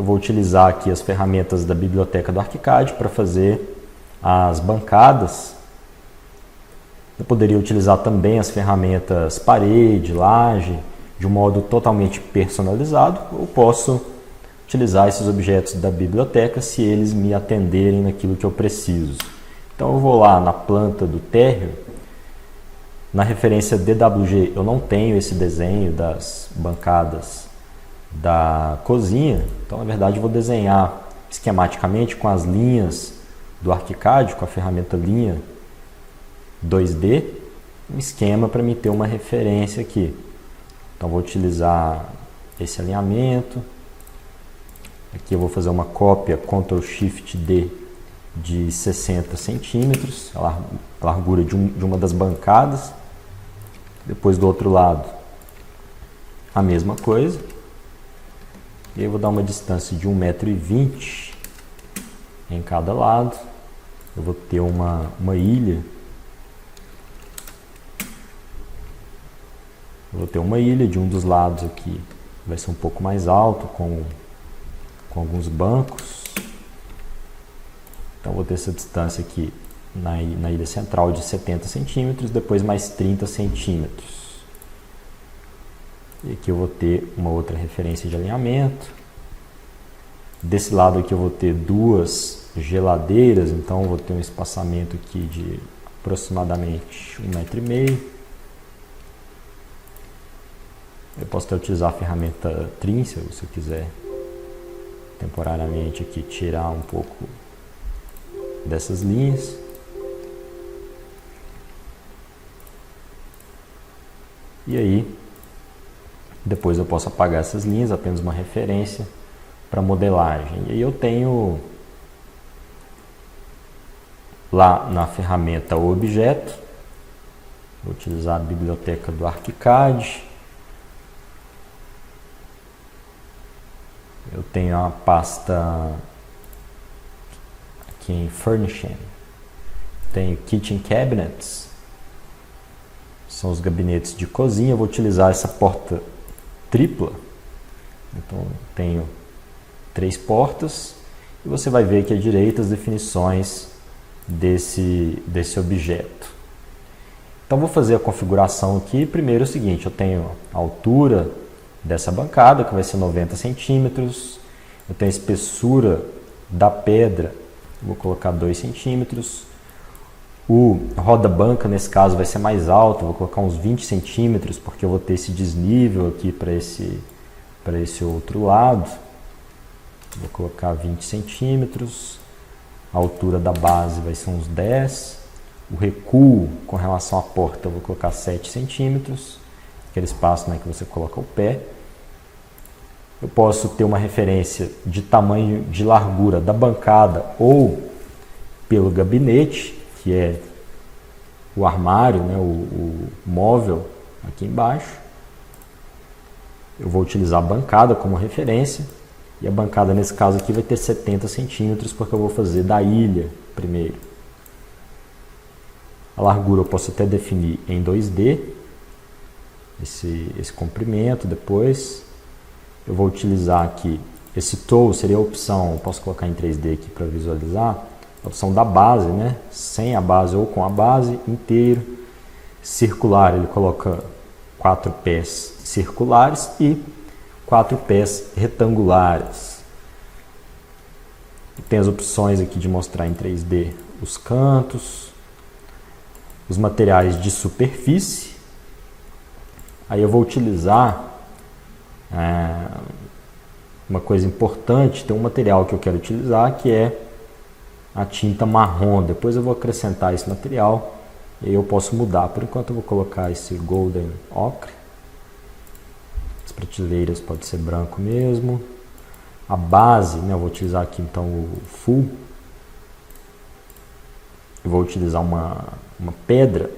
vou utilizar aqui as ferramentas da biblioteca do ArchiCAD para fazer as bancadas. Eu poderia utilizar também as ferramentas parede, laje, de um modo totalmente personalizado. Eu posso utilizar esses objetos da biblioteca se eles me atenderem naquilo que eu preciso. Então eu vou lá na planta do térreo, na referência DWG eu não tenho esse desenho das bancadas da cozinha, então na verdade eu vou desenhar esquematicamente com as linhas do ArchiCAD, com a ferramenta linha 2D, um esquema para me ter uma referência aqui. Então vou utilizar esse alinhamento, aqui eu vou fazer uma cópia Ctrl Shift D de 60 centímetros, a largura de uma das bancadas. Depois do outro lado a mesma coisa. E eu vou dar uma distância de 1,20 m em cada lado. Eu vou ter uma ilha. Eu vou ter uma ilha de um dos lados aqui. Vai ser um pouco mais alto, com alguns bancos. Então vou ter essa distância aqui na ilha central de 70 centímetros, depois mais 30 centímetros. E aqui eu vou ter uma outra referência de alinhamento. Desse lado aqui eu vou ter duas geladeiras, então eu vou ter um espaçamento aqui de aproximadamente 1,5 m. Eu posso até utilizar a ferramenta Trim, se eu quiser temporariamente aqui tirar um pouco dessas linhas. E aí, depois eu posso apagar essas linhas, apenas uma referência para modelagem. E aí eu tenho lá na ferramenta o objeto, vou utilizar a biblioteca do ArchiCAD. Eu tenho a pasta aqui em Furnishing, tenho Kitchen Cabinets, são os gabinetes de cozinha. Eu vou utilizar essa porta tripla, então tenho 3 portas, e você vai ver aqui à direita as definições desse objeto. Então vou fazer a configuração aqui. Primeiro é o seguinte, eu tenho a altura dessa bancada, que vai ser 90 centímetros, eu tenho a espessura da pedra, vou colocar 2 centímetros, o roda-banca nesse caso vai ser mais alto, vou colocar uns 20 centímetros, porque eu vou ter esse desnível aqui para esse outro lado, vou colocar 20 centímetros, a altura da base vai ser uns 10, o recuo com relação à porta eu vou colocar 7 centímetros, aquele espaço, né, que você coloca o pé. Eu posso ter uma referência de tamanho de largura da bancada ou pelo gabinete, que é o armário, né, o móvel aqui embaixo. Eu vou utilizar a bancada como referência, e a bancada nesse caso aqui vai ter 70 centímetros, porque eu vou fazer da ilha primeiro. A largura eu posso até definir em 2D, esse comprimento. Depois eu vou utilizar aqui esse toe, seria a opção, eu posso colocar em 3D aqui para visualizar, a opção da base, né? Sem a base ou com a base, inteiro. Circular, ele coloca 4 pés circulares e 4 pés retangulares. Tem as opções aqui de mostrar em 3D os cantos, os materiais de superfície. Aí eu vou utilizar uma coisa importante, tem um material que eu quero utilizar, que é a tinta marrom. Depois eu vou acrescentar esse material e aí eu posso mudar. Por enquanto eu vou colocar esse golden ocre. As prateleiras pode ser branco mesmo. A base, né, eu vou utilizar aqui então o full. Eu vou utilizar uma pedra,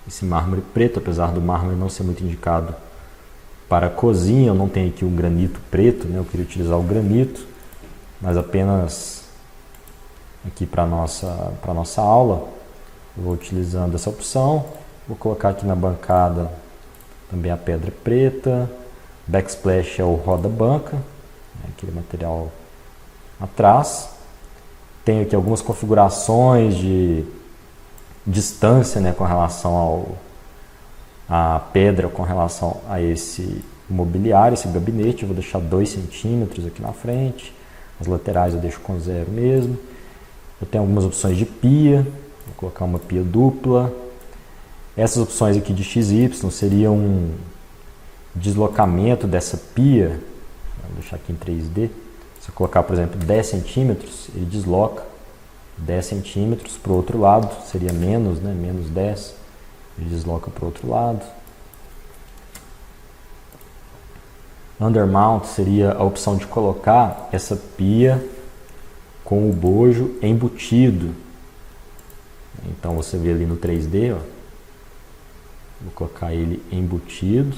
esse mármore preto, apesar do mármore não ser muito indicado para a cozinha. Eu não tenho aqui um granito preto, né, eu queria utilizar o granito, mas apenas aqui para a nossa aula. Eu vou utilizando essa opção. Vou colocar aqui na bancada também a pedra preta, Backsplash é o roda-banca, aquele material atrás. Tenho aqui algumas configurações de distância, né, com relação à pedra, com relação a esse mobiliário, esse gabinete. Eu vou deixar 2 centímetros aqui na frente. As laterais eu deixo com 0 mesmo. Eu tenho algumas opções de pia. Vou colocar uma pia dupla. Essas opções aqui de XY seriam um deslocamento dessa pia. Vou deixar aqui em 3D. Se eu colocar, por exemplo, 10 centímetros, ele desloca 10 centímetros para o outro lado. Seria menos, né? Menos 10. Ele desloca para o outro lado. Undermount seria a opção de colocar essa pia com o bojo embutido. Então você vê ali no 3D, ó, vou colocar ele embutido.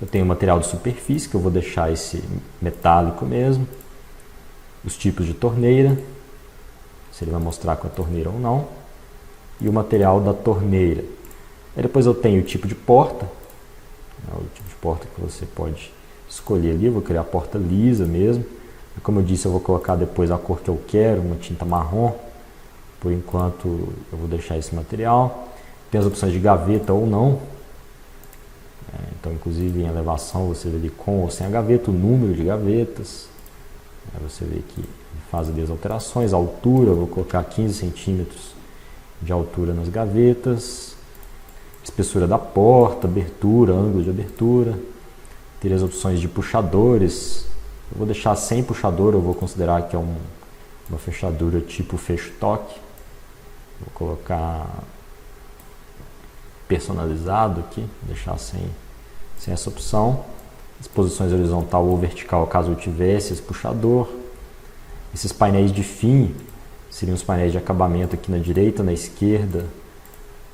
Eu tenho material de superfície, que eu vou deixar esse metálico mesmo. Os tipos de torneira, se ele vai mostrar com a torneira ou não. E o material da torneira. Aí depois eu tenho o tipo de porta, o tipo de porta que você pode escolher ali. Eu vou criar a porta lisa mesmo. E como eu disse, eu vou colocar depois a cor que eu quero, uma tinta marrom. Por enquanto eu vou deixar esse material. Tem as opções de gaveta ou não. Então, inclusive em elevação você vê ali com ou sem a gaveta, o número de gavetas. Aí você vê que faz ali as alterações. A altura, eu vou colocar 15 centímetros de altura nas gavetas. Espessura da porta, abertura, ângulo de abertura. Teria as opções de puxadores. Eu vou deixar sem puxador, eu vou considerar que é uma fechadura tipo fecho-toque. Vou colocar personalizado aqui, deixar sem essa opção. As posições horizontal ou vertical, caso eu tivesse esse puxador. Esses painéis de fim seriam os painéis de acabamento aqui na direita, na esquerda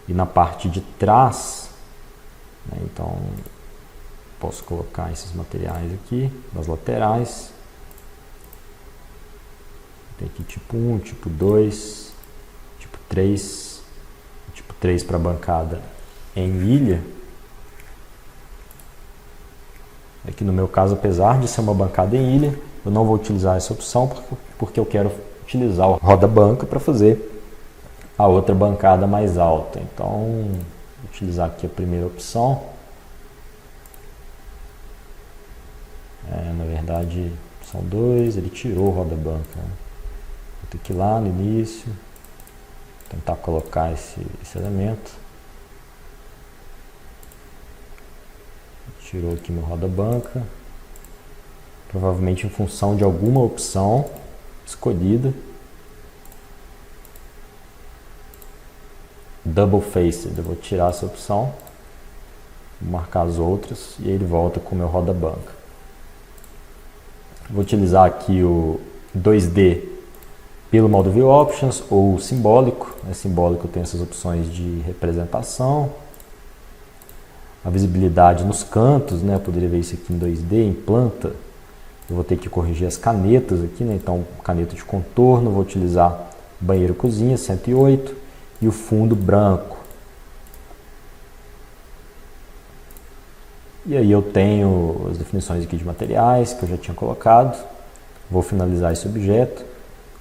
e na parte de trás. Então posso colocar esses materiais aqui nas laterais. Tem aqui tipo 1, tipo 2, tipo 3, tipo 3 para a bancada em ilha. Aqui no meu caso, apesar de ser uma bancada em ilha, eu não vou utilizar essa opção porque eu quero utilizar o roda-banca para fazer a outra bancada mais alta. Então, vou utilizar aqui a primeira opção. Na verdade, são 2, ele tirou o roda-banca. Vou ter que ir lá no início, tentar colocar esse elemento. Tirou aqui meu roda-banca, provavelmente em função de alguma opção escolhida. Double Faced, eu vou tirar essa opção, vou marcar as outras e ele volta com o meu roda-banca. Vou utilizar aqui o 2D pelo modo View Options ou simbólico. Simbólico tem essas opções de representação. A visibilidade nos cantos, né? Eu poderia ver isso aqui em 2D, em planta. Eu vou ter que corrigir as canetas aqui, né? Então, caneta de contorno, vou utilizar banheiro-cozinha, 108, e o fundo branco. E aí eu tenho as definições aqui de materiais, que eu já tinha colocado. Vou finalizar esse objeto,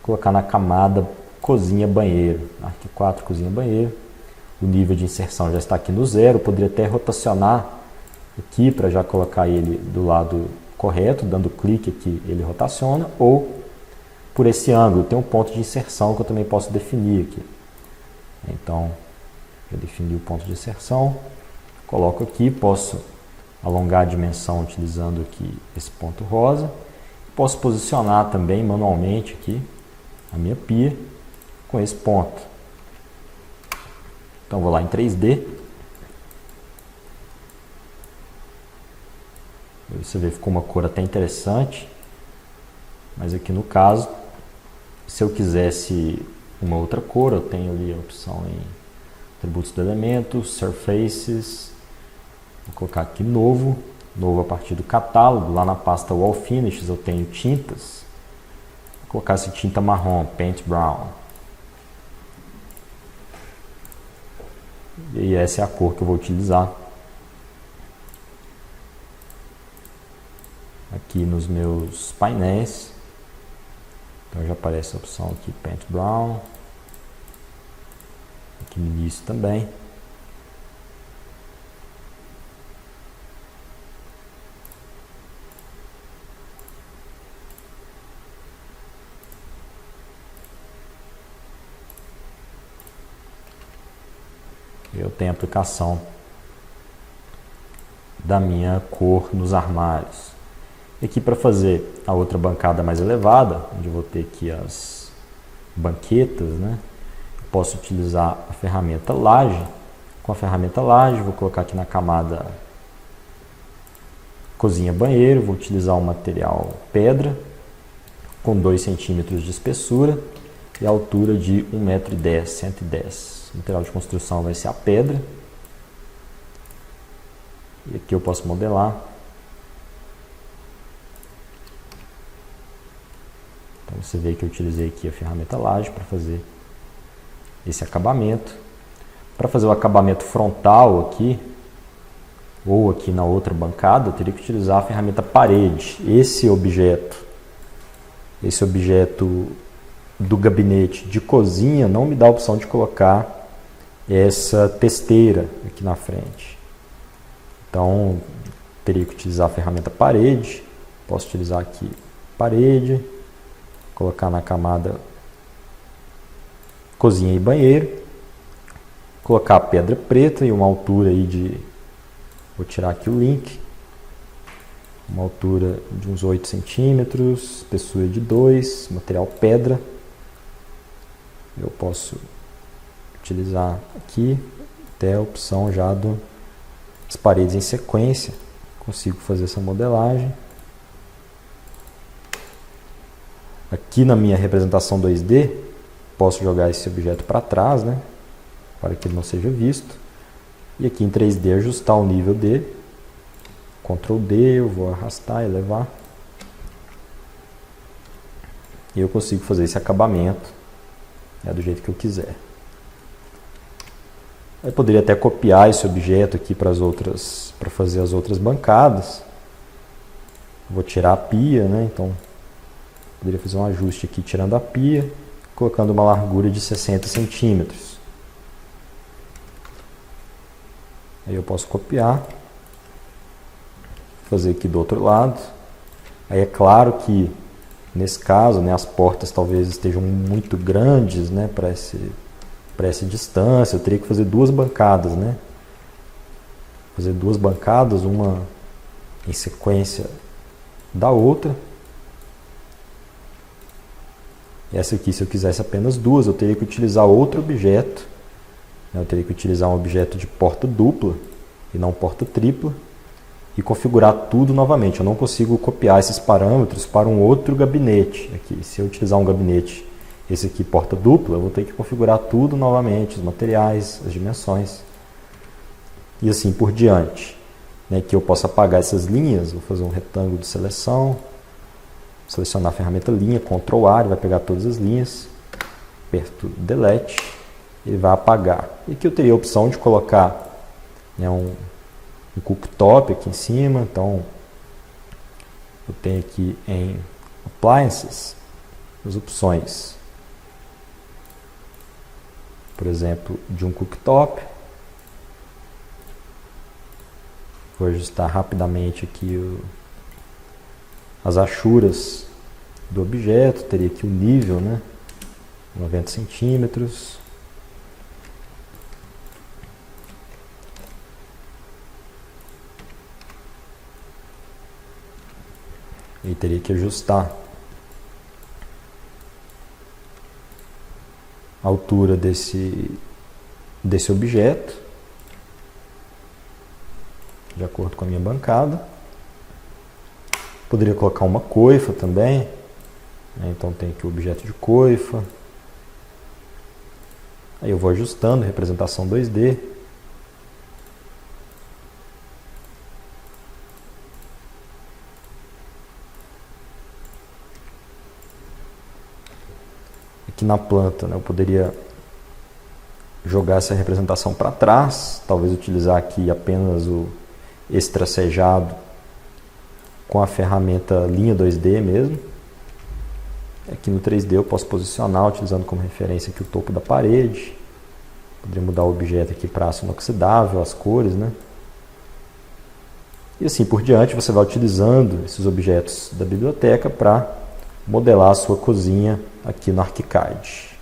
colocar na camada cozinha-banheiro, Arc 4, cozinha-banheiro. O nível de inserção já está aqui no 0, eu poderia até rotacionar aqui para já colocar ele do lado correto, dando clique aqui ele rotaciona, ou por esse ângulo, tem um ponto de inserção que eu também posso definir aqui. Então, já defini o ponto de inserção, coloco aqui, posso alongar a dimensão utilizando aqui esse ponto rosa, posso posicionar também manualmente aqui a minha pia com esse ponto. Então vou lá em 3D. Você vê que ficou uma cor até interessante. Mas aqui no caso, se eu quisesse uma outra cor, eu tenho ali a opção em atributos do elemento, surfaces. Vou colocar aqui novo a partir do catálogo. Lá na pasta Wall Finishes eu tenho tintas. Vou colocar essa tinta marrom, Paint Brown. E essa é a cor que eu vou utilizar aqui nos meus painéis. Então já aparece a opção aqui, Paint Brown. Aqui no início também. Eu tenho a aplicação da minha cor nos armários. E aqui para fazer a outra bancada mais elevada, onde eu vou ter aqui as banquetas, né? Eu posso utilizar a ferramenta laje. Com a ferramenta laje, vou colocar aqui na camada cozinha banheiro, vou utilizar um material pedra com 2 centímetros de espessura e altura de 1,10 m, 110. O material de construção vai ser a pedra. E aqui eu posso modelar. Então você vê que eu utilizei aqui a ferramenta laje para fazer esse acabamento. Para fazer o acabamento frontal aqui, ou aqui na outra bancada, eu teria que utilizar a ferramenta parede. Esse objeto do gabinete de cozinha não me dá a opção de colocar essa testeira aqui na frente. Então, teria que utilizar a ferramenta parede. Posso utilizar aqui parede, colocar na camada cozinha e banheiro, colocar a pedra preta e uma altura aí de, vou tirar aqui o link, uma altura de uns 8 centímetros, espessura de 2, material pedra. Eu posso utilizar aqui até a opção já das paredes em sequência. Consigo fazer essa modelagem. Aqui na minha representação 2D, posso jogar esse objeto para trás, né, para que ele não seja visto. E aqui em 3D ajustar o nível dele. Ctrl D, eu vou arrastar e levar. E eu consigo fazer esse acabamento, né, do jeito que eu quiser. Eu poderia até copiar esse objeto aqui para fazer as outras bancadas. Vou tirar a pia, né? Então poderia fazer um ajuste aqui tirando a pia, colocando uma largura de 60 centímetros. Aí eu posso copiar, fazer aqui do outro lado. Aí é claro que nesse caso, né, as portas talvez estejam muito grandes, né, para essa distância. Eu teria que fazer 2 bancadas, né? Fazer 2 bancadas, uma em sequência da outra. Essa aqui, se eu quisesse apenas 2, eu teria que utilizar outro objeto. Eu teria que utilizar um objeto de porta dupla e não porta tripla e configurar tudo novamente. Eu não consigo copiar esses parâmetros para um outro gabinete. Aqui, se eu utilizar um gabinete, esse aqui porta dupla, eu vou ter que configurar tudo novamente, os materiais, as dimensões e assim por diante. Né, que eu posso apagar essas linhas, vou fazer um retângulo de seleção, selecionar a ferramenta linha, Ctrl A, ele vai pegar todas as linhas, aperto Delete, ele vai apagar. E aqui eu teria a opção de colocar, né, um cooktop aqui em cima. Então eu tenho aqui em Appliances as opções, por exemplo, de um cooktop. Vou ajustar rapidamente aqui as achuras do objeto. Teria aqui o nível, né, 90 centímetros. E teria que ajustar a altura desse objeto de acordo com a minha bancada. Poderia colocar uma coifa também, né? Então tem aqui o objeto de coifa. Aí eu vou ajustando, representação 2D. Aqui na planta, né, eu poderia jogar essa representação para trás, talvez utilizar aqui apenas o extracejado com a ferramenta linha 2D mesmo. Aqui no 3D eu posso posicionar utilizando como referência aqui o topo da parede. Poderia mudar o objeto aqui para aço inoxidável, as cores, né? E assim por diante, você vai utilizando esses objetos da biblioteca para modelar a sua cozinha aqui no ArchiCAD.